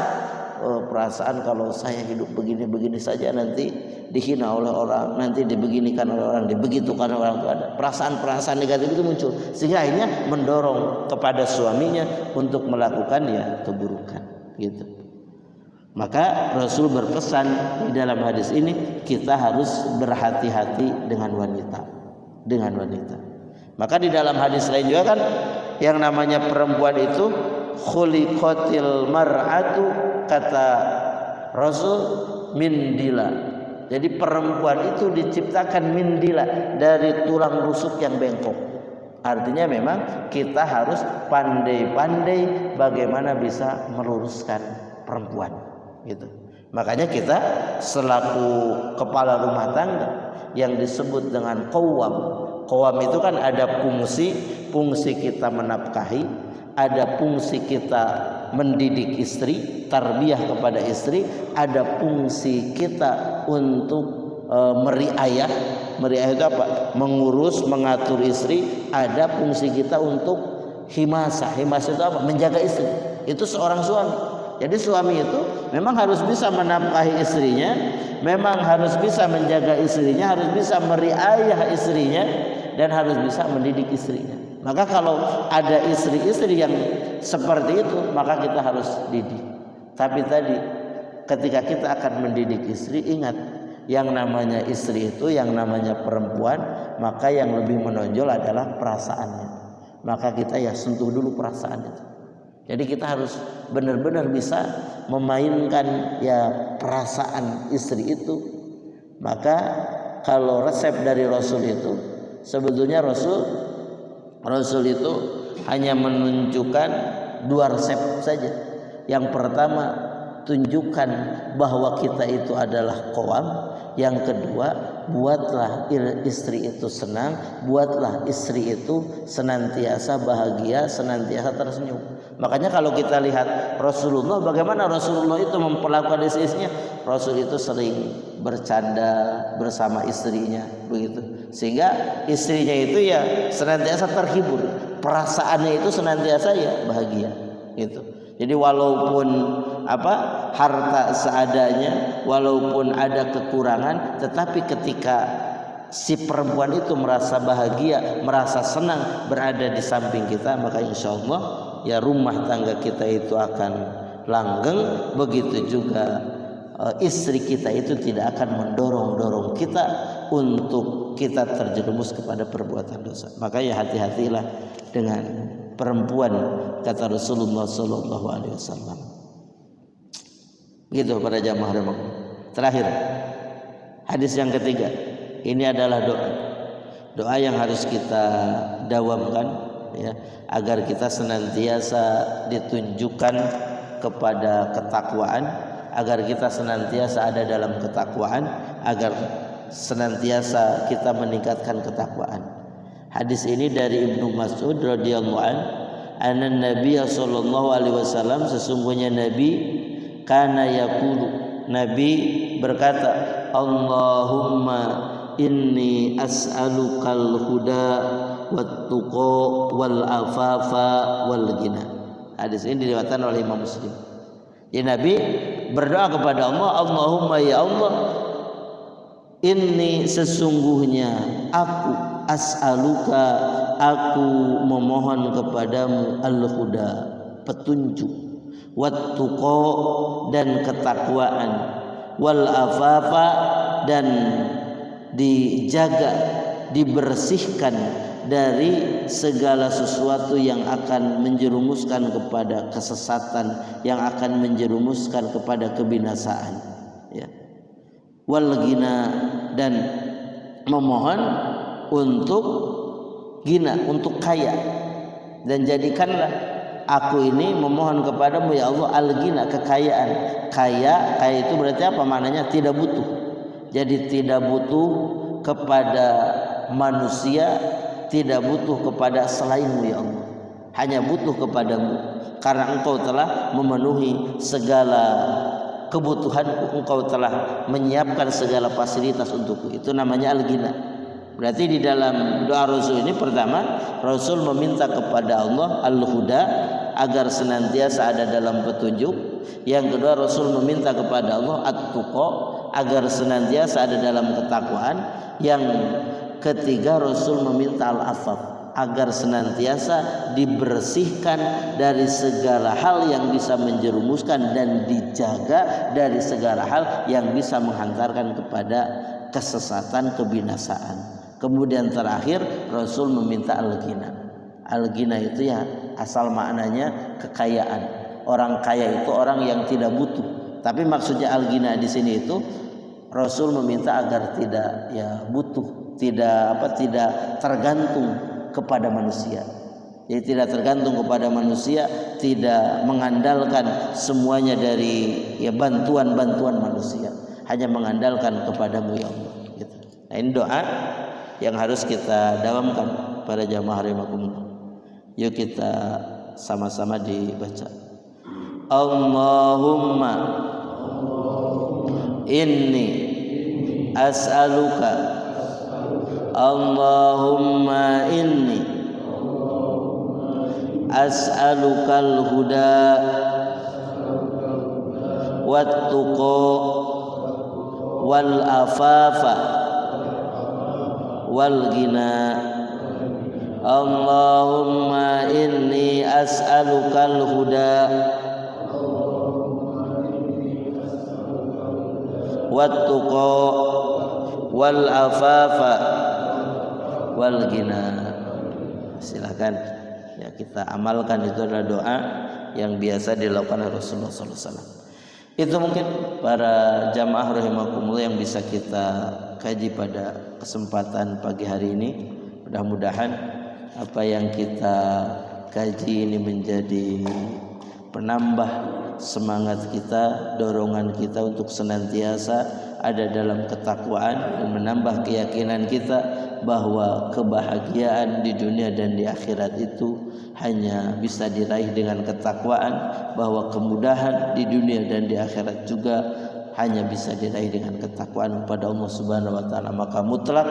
Perasaan kalau saya hidup begini-begini saja nanti dihina oleh orang, nanti dibeginikan oleh orang, dibegitukan oleh orang, itu ada perasaan-perasaan negatif itu muncul, sehingga akhirnya mendorong kepada suaminya untuk melakukan ya keburukan, gitu. Maka Rasul berpesan di dalam hadis ini kita harus berhati-hati dengan wanita, Maka di dalam hadis lain juga kan yang namanya perempuan itu khuliqatil mar'atu, kata Rasul, mindila. Jadi perempuan itu diciptakan mindila, dari tulang rusuk yang bengkok. Artinya memang kita harus pandai-pandai bagaimana bisa meluruskan perempuan, gitu. Makanya kita selaku kepala rumah tangga yang disebut dengan qawwam. Qawwam itu kan ada fungsi kita menafkahi, ada fungsi kita mendidik istri, tarbiyah kepada istri, ada fungsi kita untuk meriayah itu apa? Mengurus, mengatur istri, ada fungsi kita untuk himasah itu apa? Menjaga istri. Itu seorang suami. Jadi suami itu memang harus bisa menafkahi istrinya, memang harus bisa menjaga istrinya, harus bisa meriayah istrinya, dan harus bisa mendidik istrinya. Maka kalau ada istri-istri yang seperti itu, maka kita harus didik. Tapi tadi ketika kita akan mendidik istri, ingat yang namanya istri itu, yang namanya perempuan, maka yang lebih menonjol adalah perasaannya. Maka kita ya sentuh dulu perasaan itu. Jadi kita harus benar-benar bisa memainkan ya perasaan istri itu. Maka kalau resep dari Rasul itu, sebetulnya Rasul itu hanya menunjukkan 2 resep saja. Yang pertama, tunjukkan bahwa kita itu adalah qawwam. Yang kedua, buatlah istri itu senang, buatlah istri itu senantiasa bahagia, senantiasa tersenyum. Makanya kalau kita lihat Rasulullah, bagaimana Rasulullah itu memperlakukan istrinya, Rasul itu sering bercanda bersama istrinya, begitu. Sehingga istrinya itu ya senantiasa terhibur, perasaannya itu senantiasa ya bahagia, gitu. Jadi walaupun harta seadanya, walaupun ada kekurangan, tetapi ketika si perempuan itu merasa bahagia, merasa senang berada di samping kita, maka insya Allah ya rumah tangga kita itu akan langgeng. Begitu juga istri kita itu tidak akan mendorong-dorong kita untuk kita terjerumus kepada perbuatan dosa. Maka ya hati-hatilah dengan perempuan, kata Rasulullah sallallahu alaihi wasallam. Gitu para jamaah remuk. Terakhir, hadis yang ketiga. Ini adalah doa yang harus kita dawamkan ya, agar kita senantiasa ditunjukkan kepada ketakwaan, agar kita senantiasa ada dalam ketakwaan, agar senantiasa kita meningkatkan ketakwaan. Hadis ini dari Ibnu Mas'ud radhiyallahu anhu, Nabi sallallahu alaihi wasallam, sesungguhnya Nabi kana yaqulu, Nabi berkata, Allahumma inni as'alukal huda wat tuqa wal afafa wal ghina. Hadis ini diriwayatkan oleh Imam Muslim. Jadi Nabi berdoa kepada Allah, Allahumma ya Allah, inni sesungguhnya aku as'aluka, aku memohon kepadamu al-huda, petunjuk, wat tuqa dan ketakwaan, wal afafa dan dijaga, dibersihkan dari segala sesuatu yang akan menjerumuskan kepada kesesatan, yang akan menjerumuskan kepada kebinasaan ya. Wal ghina dan memohon untuk ghina, untuk kaya, dan jadikanlah aku ini memohon kepadamu ya Allah al-ghina, kekayaan. Kaya itu berarti apa maknanya? Tidak butuh. Jadi tidak butuh kepada manusia, tidak butuh kepada selainmu ya Allah, hanya butuh kepadamu karena engkau telah memenuhi segala kebutuhanku, engkau telah menyiapkan segala fasilitas untukku. Itu namanya al-ghina. Berarti di dalam doa Rasul ini, pertama Rasul meminta kepada Allah al-huda, agar senantiasa ada dalam petunjuk. Yang kedua Rasul meminta kepada Allah at-tuqa, agar senantiasa ada dalam ketakwaan. Yang ketiga Rasul meminta al-afaf, agar senantiasa dibersihkan dari segala hal yang bisa menjerumuskan dan dijaga dari segala hal yang bisa menghantarkan kepada kesesatan, kebinasaan. Kemudian terakhir Rasul meminta al-ghina. Al-ghina itu ya asal maknanya kekayaan. Orang kaya itu orang yang tidak butuh. Tapi maksudnya al-ghina di sini itu Rasul meminta agar tidak ya butuh, tidak tergantung kepada manusia. Jadi tidak tergantung kepada manusia, tidak mengandalkan semuanya dari ya bantuan-bantuan manusia, hanya mengandalkan kepadamu ya Allah. Gitu. Nah, ini doa yang harus kita dawamkan para jamaah rahimakumullah. Yuk kita sama-sama dibaca. Allahumma inni as'aluka, Allahumma inni as'alukal huda wat-tuqa wal afafa wal ghina. Allahumma inni as'alukal huda wat-tuqa wal afafa wal ghina. Silakan ya kita amalkan, itu adalah doa yang biasa dilakukan oleh Rasulullah SAW. Itu mungkin para jamaah rahimakumullah yang bisa kita kaji pada kesempatan pagi hari ini. Mudah-mudahan apa yang kita kaji ini menjadi penambah semangat kita, dorongan kita untuk senantiasa ada dalam ketakwaan, dan menambah keyakinan kita bahwa kebahagiaan di dunia dan di akhirat itu hanya bisa diraih dengan ketakwaan, bahwa kemudahan di dunia dan di akhirat juga hanya bisa diraih dengan ketakwaan kepada Allah Subhanahu wa taala. Maka mutlak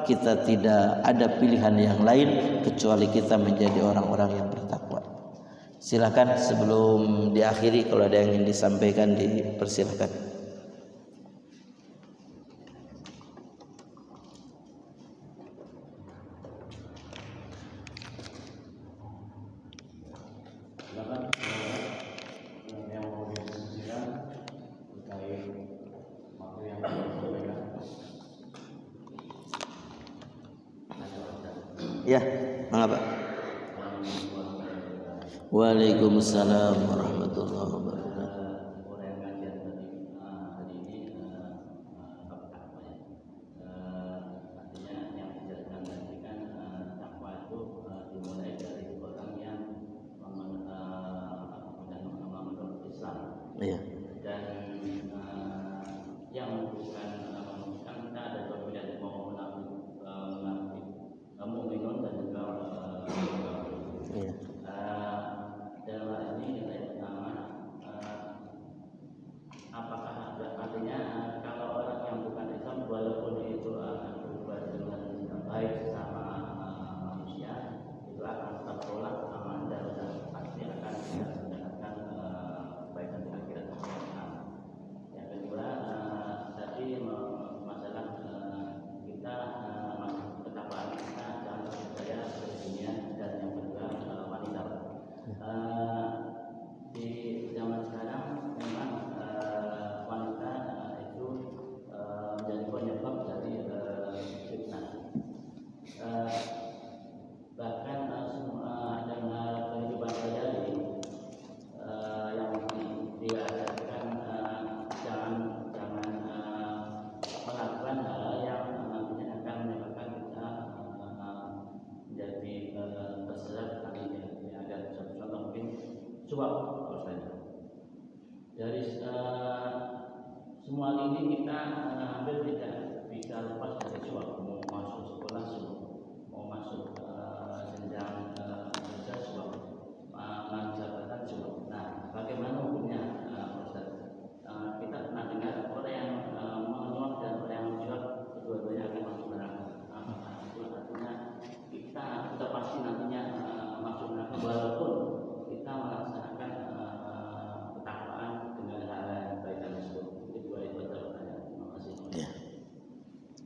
kita tidak ada pilihan yang lain kecuali kita menjadi orang-orang yang bertakwa. Silakan sebelum diakhiri kalau ada yang ingin disampaikan dipersilakan. Ya, mengapa? Waalaikumsalam warahmatullahi wabarakatuh. Iya.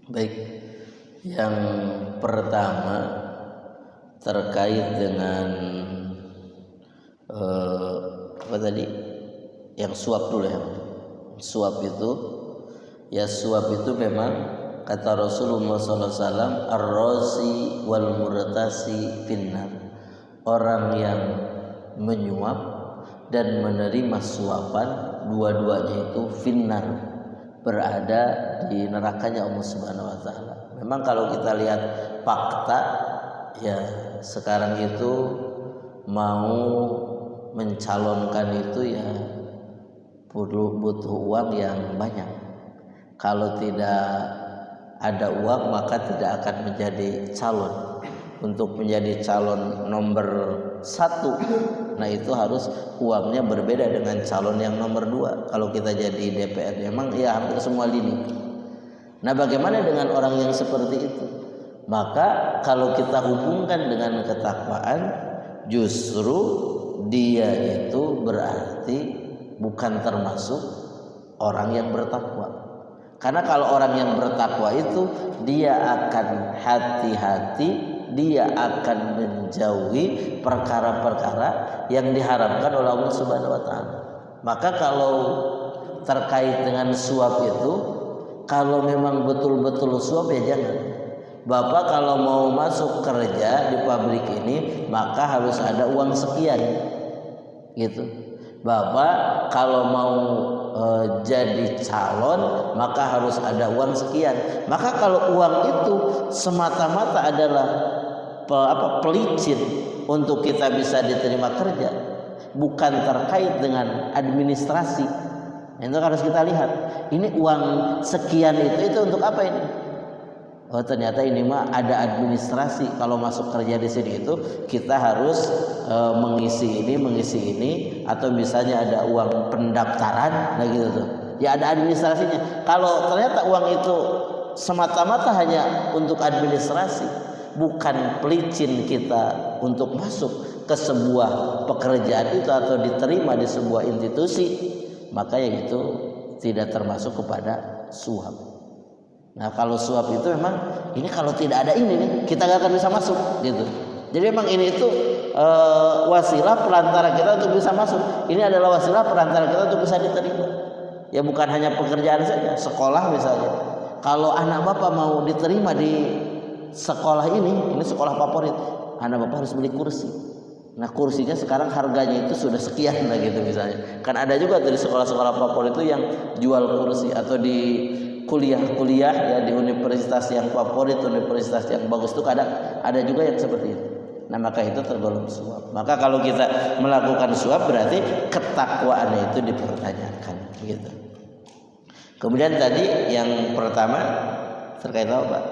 Baik, yang pertama terkait dengan apa tadi? Yang suap dulu ya. Suap itu memang kata Rasulullah SAW, ar-razi wal murtasi finnar. Orang yang menyuap dan menerima suapan, dua-duanya itu finnar, berada di nerakanya Allah Subhanahu wa taala. Memang kalau kita lihat fakta ya sekarang itu mau mencalonkan itu ya butuh uang yang banyak. Kalau tidak ada uang maka tidak akan menjadi calon. Untuk menjadi calon nomor 1, nah itu harus uangnya berbeda dengan calon yang nomor 2. Kalau kita jadi DPR memang ya hampir semua lini. Nah bagaimana dengan orang yang seperti itu? Maka kalau kita hubungkan dengan ketakwaan, justru dia itu berarti bukan termasuk orang yang bertakwa. Karena kalau orang yang bertakwa itu dia akan hati-hati, dia akan menjauhi perkara-perkara yang diharamkan oleh Allah Subhanahu wa taala. Maka kalau terkait dengan suap itu, kalau memang betul-betul suap ya jangan. Bapak kalau mau masuk kerja di pabrik ini maka harus ada uang sekian gitu. Bapak kalau mau jadi calon maka harus ada uang sekian. Maka kalau uang itu semata-mata adalah pelicin untuk kita bisa diterima kerja, bukan terkait dengan administrasi, itu harus kita lihat. Ini uang sekian itu untuk apa ini? Oh ternyata ini mah ada administrasi. Kalau masuk kerja di sini itu kita harus mengisi ini, atau misalnya ada uang pendaftaran, nah gitu tuh. Ya ada administrasinya. Kalau ternyata uang itu semata-mata hanya untuk administrasi, bukan pelicin kita untuk masuk ke sebuah pekerjaan itu atau diterima di sebuah institusi, maka ya itu tidak termasuk kepada suap. Nah kalau suap itu memang ini kalau tidak ada ini nih kita nggak akan bisa masuk gitu. Jadi memang ini itu wasilah perantara kita untuk bisa masuk. Ini adalah wasilah perantara kita untuk bisa diterima. Ya bukan hanya pekerjaan saja, sekolah misalnya. Kalau anak bapak mau diterima di sekolah ini sekolah favorit, anak bapak harus beli kursi. Nah kursinya sekarang harganya itu sudah sekian lah gitu misalnya. Kan ada juga dari sekolah-sekolah favorit itu yang jual kursi, atau di kuliah-kuliah ya di universitas yang favorit, universitas yang bagus itu kadang ada juga yang seperti itu. Nah maka itu tergolong suap. Maka kalau kita melakukan suap berarti ketakwaannya itu dipertanyakan gitu. Kemudian tadi yang pertama terkait apa Pak?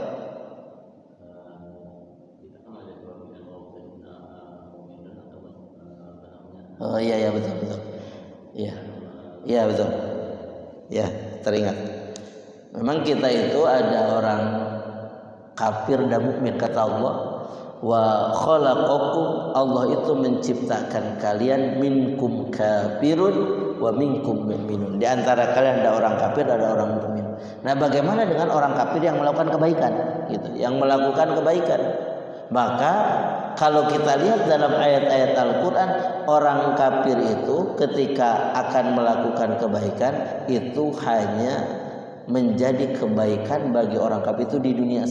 Oh iya betul. Iya betul. Ya teringat. Memang kita itu ada orang kafir dan mukmin kata Allah, wa khalaqakum, Allah itu menciptakan kalian minkum kafirun wa minkum mukminun. Di antara kalian ada orang kafir, ada orang mukmin. Nah, bagaimana dengan orang kafir yang melakukan kebaikan gitu, yang melakukan kebaikan? Maka kalau kita lihat dalam ayat-ayat Al-Qur'an, orang kafir itu ketika akan melakukan kebaikan itu hanya menjadi kebaikan bagi orang kafir itu di dunia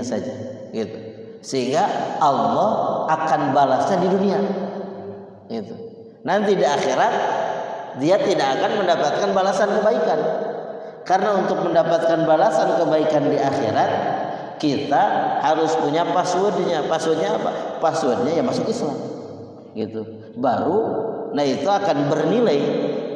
saja gitu, sehingga Allah akan balasnya di dunia gitu. Nanti di akhirat dia tidak akan mendapatkan balasan kebaikan, karena untuk mendapatkan balasan kebaikan di akhirat kita harus punya passwordnya apa? Passwordnya ya masuk Islam gitu, baru nah itu akan bernilai.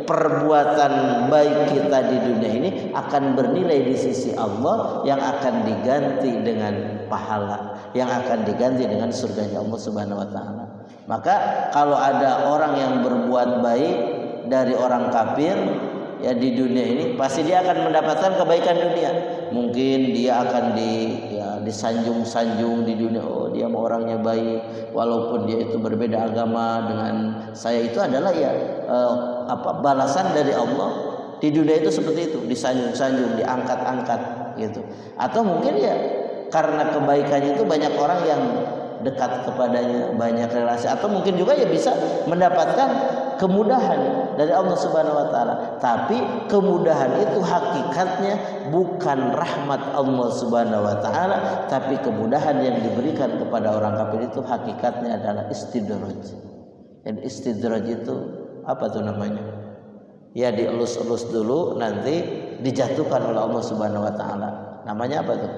Perbuatan baik kita di dunia ini akan bernilai di sisi Allah, yang akan diganti dengan pahala, yang akan diganti dengan surganya Allah Subhanahu wa taala. Maka kalau ada orang yang berbuat baik dari orang kafir ya di dunia ini, pasti dia akan mendapatkan kebaikan dunia. Mungkin dia akan disanjung-sanjung di dunia. Oh, dia mau orangnya baik, walaupun dia itu berbeda agama dengan saya. Itu adalah balasan dari Allah di dunia itu seperti itu, disanjung-sanjung, diangkat-angkat gitu. Atau mungkin ya karena kebaikannya itu banyak orang yang dekat kepadanya, banyak relasi, atau mungkin juga ya bisa mendapatkan kemudahan dari Allah Subhanahu wa taala. Tapi kemudahan itu hakikatnya bukan rahmat Allah Subhanahu wa taala, tapi kemudahan yang diberikan kepada orang kafir itu hakikatnya adalah istidraj. Dan istidraj itu apa tuh namanya? Ya dielus-elus dulu, nanti dijatuhkan oleh Allah Subhanahu wa taala. Namanya apa tuh?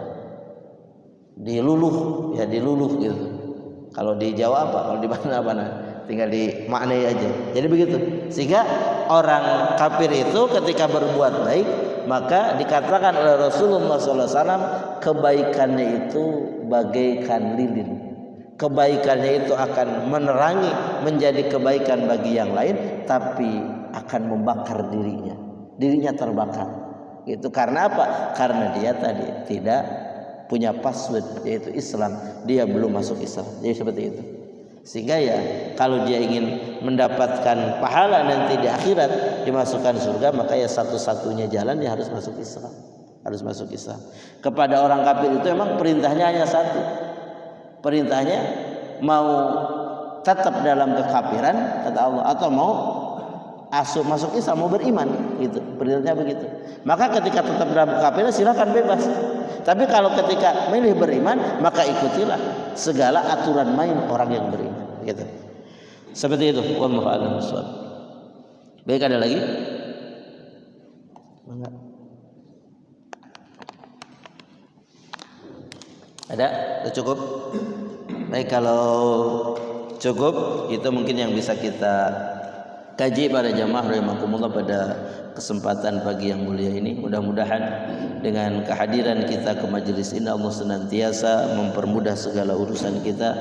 Diluluh, ya diluluh gitu. Kalau di Jawa apa? Kalau di mana? Tinggal dimaknai aja. Jadi begitu. Sehingga orang kafir itu ketika berbuat baik, maka dikatakan oleh Rasulullah SAW, kebaikannya itu bagaikan lilin. Kebaikannya itu akan menerangi menjadi kebaikan bagi yang lain, tapi akan membakar dirinya. Dirinya terbakar. Itu karena apa? Karena dia tadi tidak punya password, yaitu Islam. Dia belum masuk Islam. Jadi seperti itu. Sehingga ya kalau dia ingin mendapatkan pahala nanti di akhirat, dimasukkan surga, maka ya satu-satunya jalan dia harus masuk Islam. Harus masuk Islam. Kepada orang kafir itu memang perintahnya hanya satu. Perintahnya mau tetap dalam kekafiran kata Allah, atau mau masuk Islam, mau beriman gitu. Perintahnya begitu. Maka ketika tetap dalam kekafiran silakan bebas. Tapi kalau ketika milih beriman, maka ikutilah segala aturan main orang yang beriman gitu. Seperti itu. Wallahu a'lam bishawab. Baik, ada lagi? Enggak. Ada? Sudah cukup? Baik, kalau cukup itu mungkin yang bisa kita kaji pada jamaah rahimakumullah pada kesempatan pagi yang mulia ini. Mudah-mudahan dengan kehadiran kita ke majelis ini Allah senantiasa mempermudah segala urusan kita.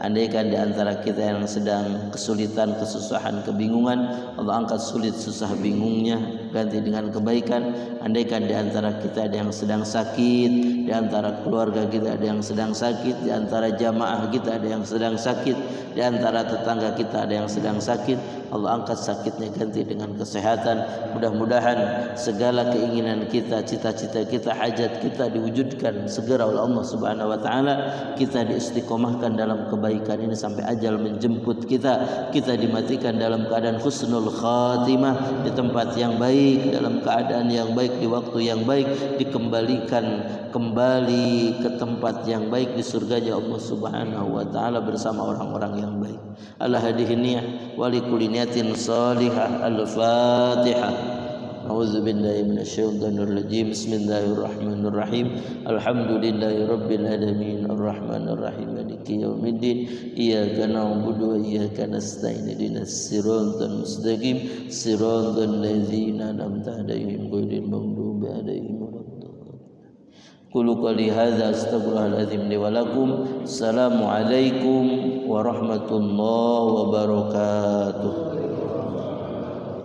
Andaikan di antara kita yang sedang kesulitan, kesusahan, kebingungan, Allah angkat sulit, susah, bingungnya, ganti dengan kebaikan. Andaikan di antara kita ada yang sedang sakit, di antara keluarga kita ada yang sedang sakit, di antara jamaah kita ada yang sedang sakit, di antara tetangga kita ada yang sedang sakit, Allah angkat sakitnya, ganti dengan kesehatan. Mudah-mudahan segala keinginan kita, cita-cita kita, hajat kita diwujudkan segera oleh Allah Subhanahu wa taala. Kita diistiqomahkan dalam kebaikan ini sampai ajal menjemput kita. Kita dimatikan dalam keadaan husnul khatimah, di tempat yang baik, dalam keadaan yang baik, di waktu yang baik, dikembalikan kembali ke tempat yang baik di surganya Allah Subhanahu wa taala bersama orang-orang yang baik. Ala hadhihi niyyah wa likulli niyatin salihah. Al-Fatihah. A'udzu billahi minasyaitonir rajim. Bismillahirrahmanirrahim. Alhamdulillahi rabbil alamin arrahmanir rahim maliki yaumiddin. Iyyaka na'budu wa iyyaka nasta'in. Ihdinas siratal mustaqim. Siratal ladzina an'amta 'alaihim ghairil maghdubi 'alaihim waladdallin. Qulu qali hadza astaghfirullahaladzim li wa lakum. Assalamualaikum warahmatullahi wabarakatuh.